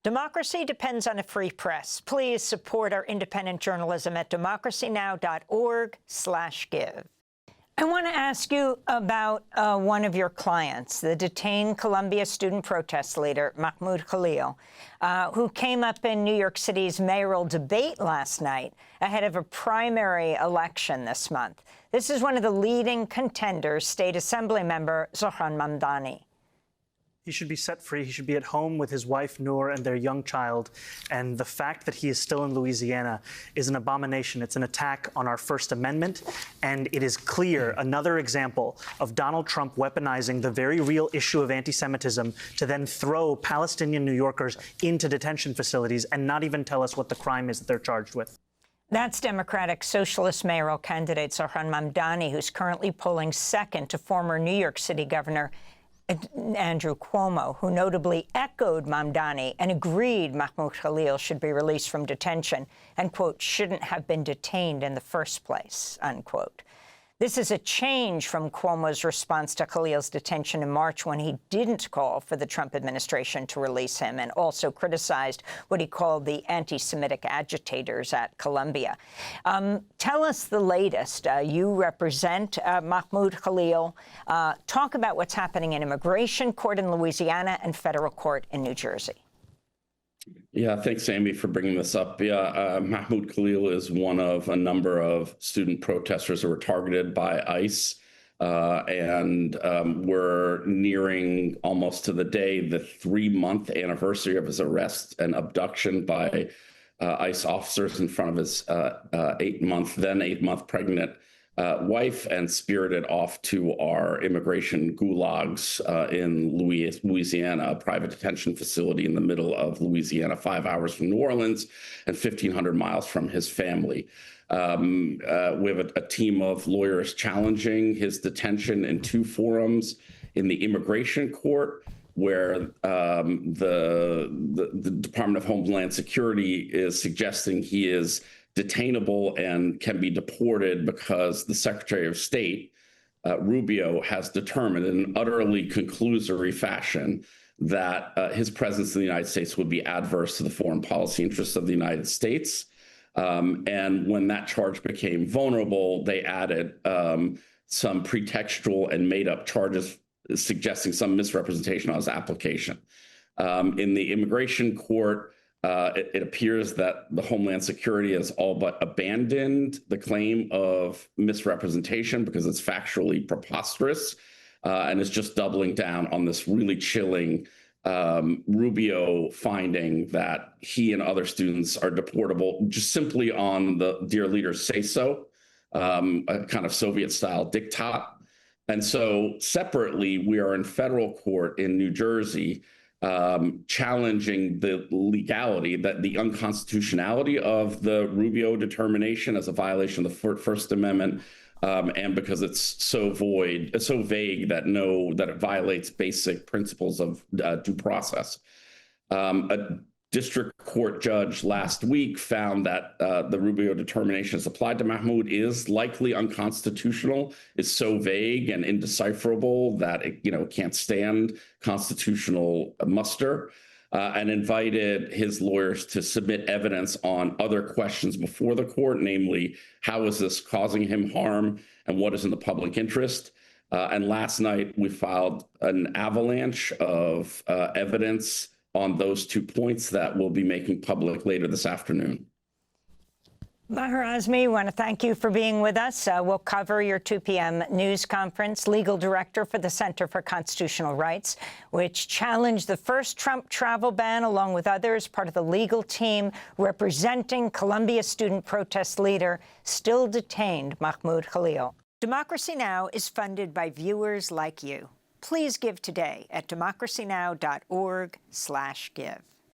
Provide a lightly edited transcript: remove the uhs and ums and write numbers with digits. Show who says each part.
Speaker 1: Democracy depends on a free press. Please support our independent journalism at democracynow.org/give. I want to ask you about one of your clients, the detained Columbia student protest leader, Mahmoud Khalil, who came up in New York City's mayoral debate last night ahead of a primary election this month. This is one of the leading contenders, State Assembly member Zohran Mamdani.
Speaker 2: He should be set free. He should be at home with his wife, Noor, and their young child. And the fact that he is still in Louisiana is an abomination. It's an attack on our First Amendment. And it is clear, another example of Donald Trump weaponizing the very real issue of anti-Semitism to then throw Palestinian New Yorkers into detention facilities and not even tell us what the crime is that they're charged with.
Speaker 1: That's Democratic Socialist mayoral candidate Zohran Mamdani, who's currently polling second to former New York City Governor Andrew Cuomo, who notably echoed Mamdani and agreed Mahmoud Khalil should be released from detention and, quote, shouldn't have been detained in the first place, unquote. This is a change from Cuomo's response to Khalil's detention in March, when he didn't call for the Trump administration to release him and also criticized what he called the anti-Semitic agitators at Columbia. Tell us the latest. You represent Mahmoud Khalil. Talk about what's happening in immigration court in Louisiana and federal court in New Jersey.
Speaker 3: Yeah, thanks, Amy, for bringing this up. Yeah, Mahmoud Khalil is one of a number of student protesters who were targeted by ICE. We're nearing almost to the day, the 3-month anniversary of his arrest and abduction by ICE officers in front of his 8-month pregnant wife, and spirited off to our immigration gulags in Louisiana, a private detention facility in the middle of Louisiana, 5 hours from New Orleans and 1,500 miles from his family. We have a team of lawyers challenging his detention in 2 forums: in the immigration court, where the Department of Homeland Security is suggesting he is detainable and can be deported because the Secretary of State, Rubio, has determined in an utterly conclusory fashion that his presence in the United States would be adverse to the foreign policy interests of the United States. And when that charge became vulnerable, they added some pretextual and made-up charges suggesting some misrepresentation on his application. In the immigration court, it appears that the Homeland Security has all but abandoned the claim of misrepresentation because it's factually preposterous, and is just doubling down on this really chilling Rubio finding that he and other students are deportable just simply on the dear leaders say so, a kind of Soviet-style diktat. And so separately, we are in federal court in New Jersey challenging the legality, the unconstitutionality of the Rubio determination as a violation of the First Amendment, and because it's so vague that it violates basic principles of due process. A district court judge last week found that the Rubio determination as applied to Mahmoud is likely unconstitutional, is so vague and indecipherable that it can't stand constitutional muster, and invited his lawyers to submit evidence on other questions before the court, namely, how is this causing him harm and what is in the public interest? And last night, we filed an avalanche of evidence on those 2 points that we'll be making public later this afternoon.
Speaker 1: Baher Azmy, I want to thank you for being with us. We'll cover your 2 p.m. news conference, legal director for the Center for Constitutional Rights, which challenged the first Trump travel ban, along with others, part of the legal team representing Columbia student protest leader, still detained, Mahmoud Khalil. Democracy Now! Is funded by viewers like you. Please give today at democracynow.org/give.